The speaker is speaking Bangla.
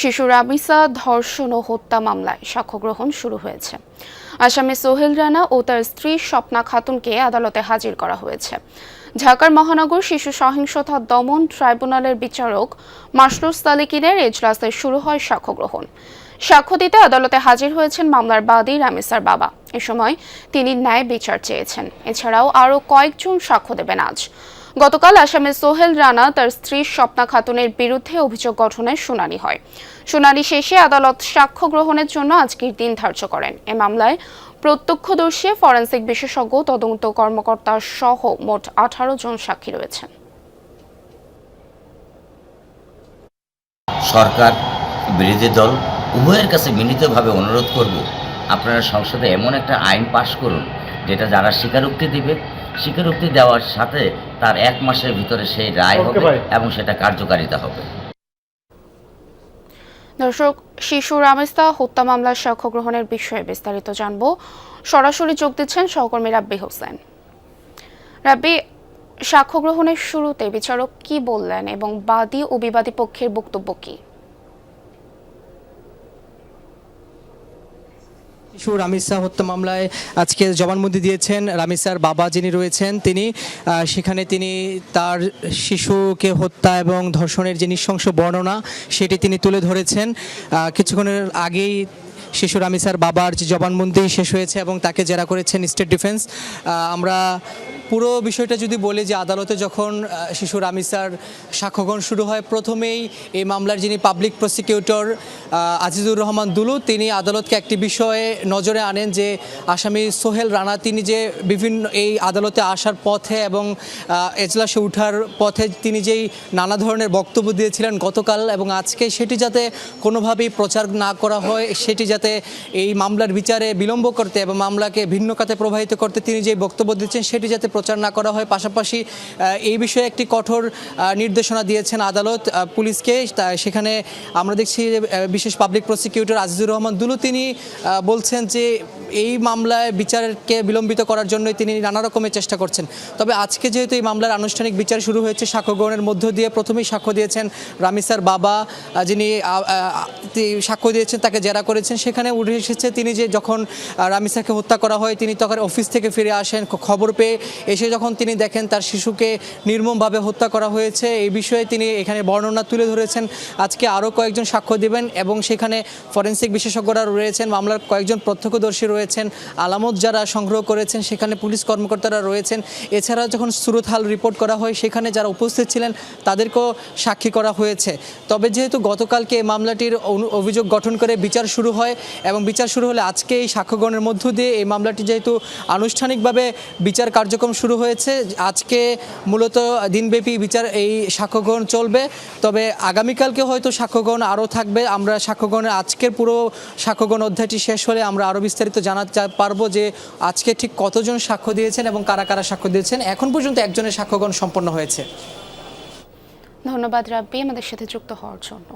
শিশু রামিসা ধর্ষণ ও হত্যা মামলায় সাক্ষ্য গ্রহণ শুরু হয়েছে। আসামি সোহেল রানা ও তার স্ত্রী স্বপ্না খাতুনকে আদালতে হাজির করা হয়েছে। ঢাকার মহানগর শিশু সহিংসতা দমন ট্রাইব্যুনালের বিচারক মাসরুর সালিকিনের এজলাসে শুরু হয় সাক্ষ্য গ্রহণ। সাক্ষ্য দিতে আদালতে হাজির হয়েছেন মামলার বাদী রামিসার বাবা। এ সময় তিনি ন্যায় বিচার চেয়েছেন। এছাড়াও আরও কয়েকজন সাক্ষ্য দেবেন আজ। গতকাল আসামি সোহেল রানা তার স্ত্রী স্বপ্না খাতুনের বিরুদ্ধে অভিযোগ গঠনের শুনানি হয়। শুনানি শেষে আদালত সাক্ষ্য গ্রহণের জন্য আজকের দিন ধার্য করেন। এ মামলায় প্রত্যক্ষদর্শী, ফরেনসিক বিশেষজ্ঞ, তদন্ত কর্মকর্তা সহ মোট 18 জন সাক্ষী রয়েছেন। সরকার, বিরোধী দল উভয়ের কাছে বিনীতভাবে অনুরোধ করব, আপনারা সংসদে এমন একটা আইন পাশ করুন যেটা যারা স্বীকারোক্তি দিবে, স্বীকারোক্তি দেওয়ার সাথে তার 1 মাসের ভিতরে সেই রায় হবে এবং সেটা কার্যকারিতা হবে। দর্শক, শিশু রামিসা হত্যা মামলার সাক্ষ্য গ্রহণের বিষয়ে বিস্তারিত জানব। সরাসরি যোগ দিচ্ছেন সহকর্মী রাব্বি হোসেন। রাব্বি, সাক্ষ্য গ্রহণের শুরুতে বিচারক কি বললেন এবং বাদী ও বিবাদী পক্ষের বক্তব্য কি? শিশু রামিসা হত্যা মামলায় আজকে জবানবন্দি দিয়েছেন রামিসার বাবা যিনি রয়েছেন তিনি। সেখানে তিনি তার শিশুকে হত্যা এবং ধর্ষণের যে নৃশংস বর্ণনা সেটি তিনি তুলে ধরেছেন। কিছুক্ষণের আগেই শিশু রামিসার বাবার যে জবানবন্দি শেষ হয়েছে এবং তাকে জেরা করেছেন স্টেট ডিফেন্স। আমরা পুরো বিষয়টা যদি বলি যে আদালতে যখন শিশু রামিসার সাক্ষ্যগ্রহণ শুরু হয়, প্রথমেই এই মামলার যিনি পাবলিক প্রসিকিউটর আজিজুর রহমান দুলু তিনি আদালতকে একটি বিষয়ে নজরে আনেন যে আসামি সোহেল রানা তিনি যে বিভিন্ন এই আদালতে আসার পথে এবং এজলাসে ওঠার পথে তিনি যেই নানা ধরনের বক্তব্য দিয়েছিলেন গতকাল এবং আজকে, সেটি যাতে কোনোভাবেই প্রচার না করা হয়, সেটি যাতে এই মামলার বিচারে বিলম্ব করতে এবং মামলাকে ভিন্ন খাতে প্রবাহিত করতে তিনি যে বক্তব্য দিচ্ছেন সেটি যাতে প্রচার না করা হয়। পাশাপাশি এই বিষয়ে একটি কঠোর নির্দেশনা দিয়েছেন আদালত পুলিশকে। সেখানে আমরা দেখছি বিশেষ পাবলিক প্রসিকিউটর আজিজুর রহমান দুলু তিনি বলছেন যে এই মামলায় বিচারকে বিলম্বিত করার জন্যই তিনি নানা রকমের চেষ্টা করছেন। তবে আজকে যেহেতু এই মামলার আনুষ্ঠানিক বিচার শুরু হয়েছে, সাক্ষ্য গ্রহণের মধ্য দিয়ে প্রথমেই সাক্ষ্য দিয়েছেন রামিসার বাবা যিনি সাক্ষ্য দিয়েছেন, তাকে জেরা করেছেন। সেখানে উঠে এসেছে তিনি যে যখন রামিসাকে হত্যা করা হয় তিনি তখন অফিস থেকে ফিরে আসেন, খবর পেয়ে এসে যখন তিনি দেখেন তার শিশুকে নির্মমভাবে হত্যা করা হয়েছে, এই বিষয়ে তিনি এখানে বর্ণনা তুলে ধরেছেন। আজকে আরও কয়েকজন সাক্ষ্য দেবেন এবং সেখানে ফরেনসিক বিশেষজ্ঞরা রয়েছেন, মামলার কয়েকজন প্রত্যক্ষদর্শী রয়েছেন, আলামত যারা সংগ্রহ করেছেন, সেখানে পুলিশ কর্মকর্তারা রয়েছেন। এছাড়া যখন সুরতহাল রিপোর্ট করা হয় সেখানে যারা উপস্থিত ছিলেন তাদেরকেও সাক্ষী করা হয়েছে। তবে যেহেতু গতকালকে এই মামলাটির অভিযোগ গঠন করে বিচার শুরু হয় এবং বিচার শুরু হলে আজকে এই সাক্ষ্যগ্রহণের মধ্য দিয়ে এই মামলাটি যেহেতু আনুষ্ঠানিকভাবে বিচার কার্যক্রম শুরু হয়েছে, আজকে মূলত দিনব্যাপী বিচার এই সাক্ষ্যগ্রহণ চলবে। তবে আগামীকালকে হয়তো সাক্ষ্যগ্রহণ আরও থাকবে। আমরা সাক্ষ্যগ্রহণের আজকের পুরো সাক্ষ্যগ্রহণ অধ্যায়টি শেষ হলে আমরা আরও বিস্তারিত জানাতে পারবো যে আজকে ঠিক কতজন সাক্ষ্য দিয়েছেন এবং কারা কারা সাক্ষ্য দিয়েছেন। এখন পর্যন্ত একজনের সাক্ষ্যগ্রহণ সম্পন্ন হয়েছে। ধন্যবাদ রাব্বি আমাদের সাথে যুক্ত হওয়ার জন্য।